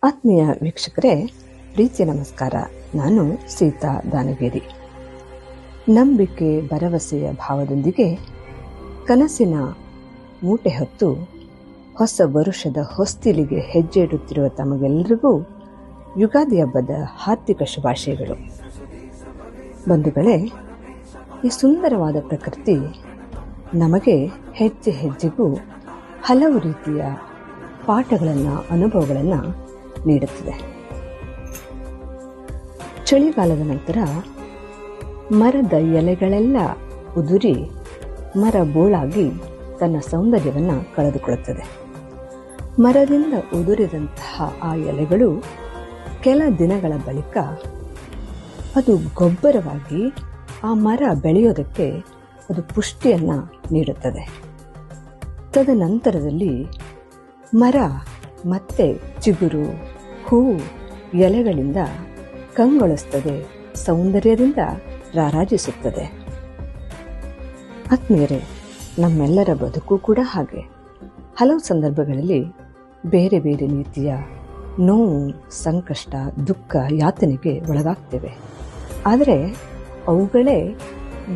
ಆತ್ಮೀಯ ವೀಕ್ಷಕರೇ, ಪ್ರೀತಿಯ ನಮಸ್ಕಾರ. ನಾನು ಸೀತಾ ದಾನಗೇರಿ. ನಂಬಿಕೆ ಭರವಸೆಯ ಭಾವದೊಂದಿಗೆ ಕನಸಿನ ಮೂಟೆ ಹೊತ್ತು ಹೊಸ ವರುಷದ ಹೊಸ್ತಿಲಿಗೆ ಹೆಜ್ಜೆ ಇಡುತ್ತಿರುವ ತಮಗೆಲ್ಲರಿಗೂ ಯುಗಾದಿ ಹಬ್ಬದ ಹಾರ್ದಿಕ ಶುಭಾಶಯಗಳು. ಬಂಧುಗಳೇ, ಈ ಸುಂದರವಾದ ಪ್ರಕೃತಿ ನಮಗೆ ಹೆಜ್ಜೆ ಹೆಜ್ಜೆಗೂ ಹಲವು ರೀತಿಯ ಪಾಠಗಳನ್ನು, ಅನುಭವಗಳನ್ನು ನೀಡುತ್ತದೆ. ಚಳಿಗಾಲದ ನಂತರ ಮರದ ಎಲೆಗಳೆಲ್ಲ ಉದುರಿ ಮರ ಬೋಳಾಗಿ ತನ್ನ ಸೌಂದರ್ಯವನ್ನು ಕಳೆದುಕೊಳ್ಳುತ್ತದೆ. ಮರದಿಂದ ಉದುರಿದಂತಹ ಆ ಎಲೆಗಳು ಕೆಲ ದಿನಗಳ ಬಳಿಕ ಅದು ಗೊಬ್ಬರವಾಗಿ ಆ ಮರ ಬೆಳೆಯೋದಕ್ಕೆ ಅದು ಪುಷ್ಟಿಯನ್ನು ನೀಡುತ್ತದೆ. ತದನಂತರದಲ್ಲಿ ಮರ ಮತ್ತೆ ಚಿಗುರು, ಹೂವು, ಎಲೆಗಳಿಂದ ಕಂಗೊಳಿಸುತ್ತದೆ, ಸೌಂದರ್ಯದಿಂದ ರಾರಾಜಿಸುತ್ತದೆ. ಆತ್ಮೀಯರೇ, ನಮ್ಮೆಲ್ಲರ ಬದುಕು ಕೂಡ ಹಾಗೆ. ಹಲವು ಸಂದರ್ಭಗಳಲ್ಲಿ ಬೇರೆ ಬೇರೆ ರೀತಿಯ ನೋವು, ಸಂಕಷ್ಟ, ದುಃಖ, ಯಾತನೆಗೆ ಒಳಗಾಗ್ತೇವೆ. ಆದರೆ ಅವುಗಳೇ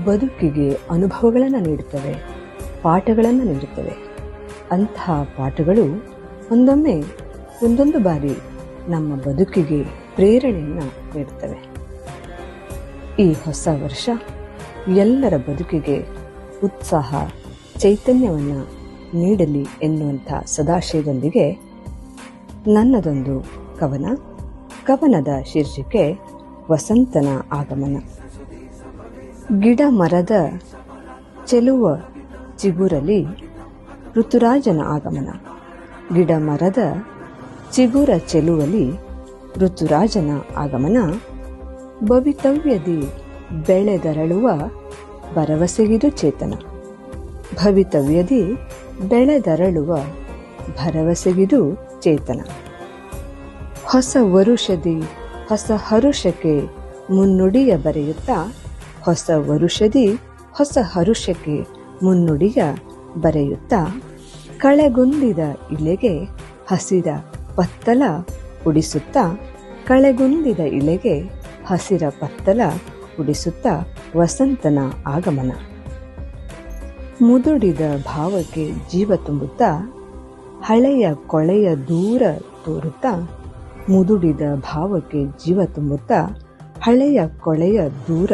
ಬದುಕಿಗೆ ಅನುಭವಗಳನ್ನು ನೀಡುತ್ತವೆ, ಪಾಠಗಳನ್ನು ನೀಡುತ್ತವೆ. ಅಂತಹ ಪಾಠಗಳು ಒಂದೊಮ್ಮೆ ಒಂದೊಂದು ಬಾರಿ ನಮ್ಮ ಬದುಕಿಗೆ ಪ್ರೇರಣೆಯನ್ನು ನೀಡುತ್ತವೆ. ಈ ಹೊಸ ವರ್ಷ ಎಲ್ಲರ ಬದುಕಿಗೆ ಉತ್ಸಾಹ, ಚೈತನ್ಯವನ್ನು ನೀಡಲಿ ಎನ್ನುವಂಥ ಸದಾಶಯದೊಂದಿಗೆ ನನ್ನದೊಂದು ಕವನದ ಶೀರ್ಷಿಕೆ ವಸಂತನ ಆಗಮನ. ಗಿಡ ಮರದ ಚೆಲುವ ಚಿಗುರಲಿ ಋತುರಾಜನ ಆಗಮನ. ಗಿಡ ಮರದ ಚಿಗುರ ಚೆಲುವಲಿ ಋತುರಾಜನ ಆಗಮನ. ಭವಿತವ್ಯದಿ ಬೆಳೆದರಳುವ ಭರವಸೆಗಿದು ಚೇತನ. ಭವಿತವ್ಯದಿ ಬೆಳೆದರಳುವ ಭರವಸೆಗಿದು ಚೇತನ. ಹೊಸ ವರುಷದಿ ಹೊಸ ಹರುಷಕ್ಕೆ ಮುನ್ನುಡಿಯ ಬರೆಯುತ್ತಾ, ಹೊಸ ವರುಷದಿ ಹೊಸ ಹರುಷಕ್ಕೆ ಮುನ್ನುಡಿಯ ಬರೆಯುತ್ತಾ, ಕಳೆಗುಂದಿದ ಇಲೆಗೆ ಹಸಿರ ಪತ್ತಲ ಉಡಿಸುತ್ತಾ, ಕಳೆಗುಂದಿದ ಇಲೆಗೆ ಹಸಿರ ಪತ್ತಲ ಉಡಿಸುತ್ತಾ ವಸಂತನ ಆಗಮನ. ಮುದುಡಿದ ಭಾವಕ್ಕೆ ಜೀವ ತುಂಬುತ್ತಾ, ಹಳೆಯ ಕೊಳೆಯ ದೂರ ತೋರುತ್ತಾ, ಮುದುಡಿದ ಭಾವಕ್ಕೆ ಜೀವ ತುಂಬುತ್ತಾ, ಹಳೆಯ ಕೊಳೆಯ ದೂರ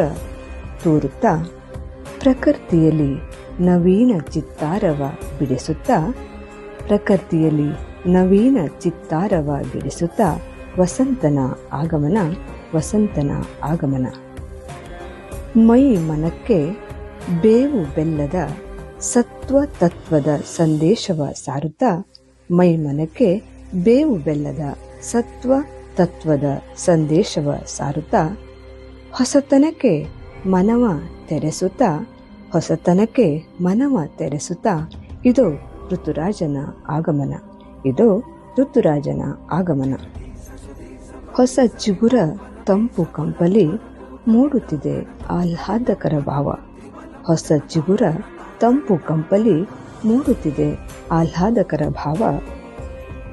ತೋರುತ್ತಾ, ಪ್ರಕೃತಿಯಲ್ಲಿ ನವೀನ ಚಿತ್ತಾರವ ಬಿಡಿಸುತ್ತಾ, ಪ್ರಕೃತಿಯಲ್ಲಿ ನವೀನ ಚಿತ್ತಾರವ ಬಿಡಿಸುತ್ತಾ ವಸಂತನ ಆಗಮನ, ವಸಂತನ ಆಗಮನ. ಮೈ ಮನಕ್ಕೆ ಬೇವು ಬೆಲ್ಲದ ಸತ್ವ ತತ್ವದ ಸಂದೇಶವ ಸಾರುತ್ತಾ, ಮೈ ಮನಕ್ಕೆ ಬೇವು ಬೆಲ್ಲದ ಸತ್ವ ತತ್ವದ ಸಂದೇಶವ ಸಾರುತ್ತಾ, ಹೊಸತನಕ್ಕೆ ಮನವ ತೆರೆಸುತ್ತಾ, ಹೊಸತನಕ್ಕೆ ಮನವ ತೆರೆಸುತ್ತಾ, ಇದು ಋತುರಾಜನ ಆಗಮನ, ಇದು ಋತುರಾಜನ ಆಗಮನ. ಹೊಸ ಚಿಗುರ ತಂಪು ಕಂಪಲಿ ಮೂಡುತ್ತಿದೆ ಆಹ್ಲಾದಕರ ಭಾವ. ಹೊಸ ಚಿಗುರ ತಂಪು ಕಂಪಲಿ ಮೂಡುತ್ತಿದೆ ಆಹ್ಲಾದಕರ ಭಾವ.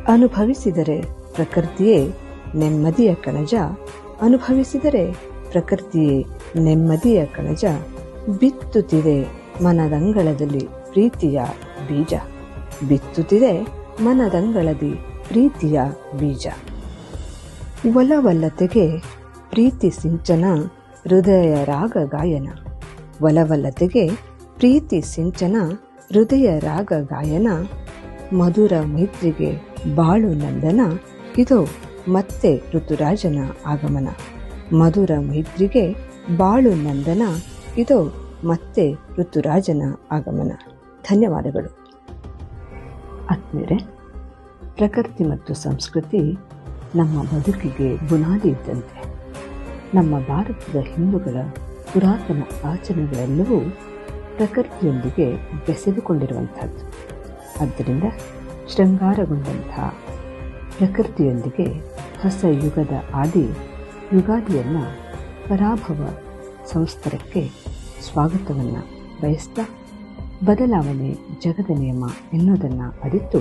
ಅನುಭವಿಸಿದರೆ ಪ್ರಕೃತಿಯೇ ನೆಮ್ಮದಿಯ ಕಣಜ, ಅನುಭವಿಸಿದರೆ ಪ್ರಕೃತಿಯೇ ನೆಮ್ಮದಿಯ ಕಣಜ. ಬಿತ್ತುತ್ತಿದೆ ಮನದಂಗಳದಲ್ಲಿ ಪ್ರೀತಿಯ ಬೀಜ, ಬಿತ್ತುತ್ತಿದೆ ಮನದಂಗಳದಿ ಪ್ರೀತಿಯ ಬೀಜ. ಒಲವಲ್ಲತೆಗೆ ಪ್ರೀತಿ ಸಿಂಚನ, ಹೃದಯ ರಾಗ ಗಾಯನ. ಒಲವಲ್ಲತೆಗೆ ಪ್ರೀತಿ ಸಿಂಚನ, ಹೃದಯ ರಾಗ ಗಾಯನ. ಮಧುರ ಮೈತ್ರಿಗೆ ಬಾಳು ನಂದನ, ಇದು ಮತ್ತೆ ಋತುರಾಜನ ಆಗಮನ. ಮಧುರ ಮೈತ್ರಿಗೆ ಬಾಳು ನಂದನ, ಇದು ಮತ್ತೆ ಋತುರಾಜನ ಆಗಮನ. ಧನ್ಯವಾದಗಳು. ಆತ್ಮೀಯರೇ, ಪ್ರಕೃತಿ ಮತ್ತು ಸಂಸ್ಕೃತಿ ನಮ್ಮ ಬದುಕಿಗೆ ಬುನಾದಿ ಇದ್ದಂತೆ. ನಮ್ಮ ಭಾರತದ ಹಿಂದೂಗಳ ಪುರಾತನ ಆಚರಣೆಗಳೆಲ್ಲವೂ ಪ್ರಕೃತಿಯೊಂದಿಗೆ ಬೆಸೆದುಕೊಂಡಿರುವಂಥದ್ದು. ಆದ್ದರಿಂದ ಶೃಂಗಾರಗೊಂಡಂಥ ಪ್ರಕೃತಿಯೊಂದಿಗೆ ಹೊಸ ಯುಗದ ಆದಿ ಯುಗಾದಿಯನ್ನು ಪರಾಭವ ಸಂವತ್ಸರಕ್ಕೆ ಸ್ವಾಗತವನ್ನು ಬಯಸ್ತಾ, ಬದಲಾವಣೆ ಜಗದ ನಿಯಮ ಎನ್ನುವುದನ್ನು ಅರಿತು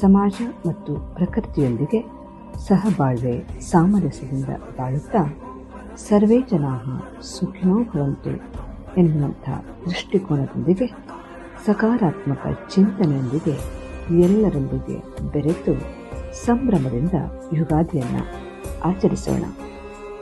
ಸಮಾಜ ಮತ್ತು ಪ್ರಕೃತಿಯೊಂದಿಗೆ ಸಹಬಾಳ್ವೆ ಸಾಮರಸ್ಯದಿಂದ ಬಾಳುತ್ತಾ ಸರ್ವೇ ಜನಾಃ ಸುಖಿನೋ ಭವಂತು ಎನ್ನುವಂಥ ದೃಷ್ಟಿಕೋನದೊಂದಿಗೆ ಸಕಾರಾತ್ಮಕ ಚಿಂತನೆಯೊಂದಿಗೆ ಎಲ್ಲರೊಂದಿಗೆ ಬೆರೆತು ಸಂಭ್ರಮದಿಂದ ಯುಗಾದಿಯನ್ನು ಆಚರಿಸೋಣ.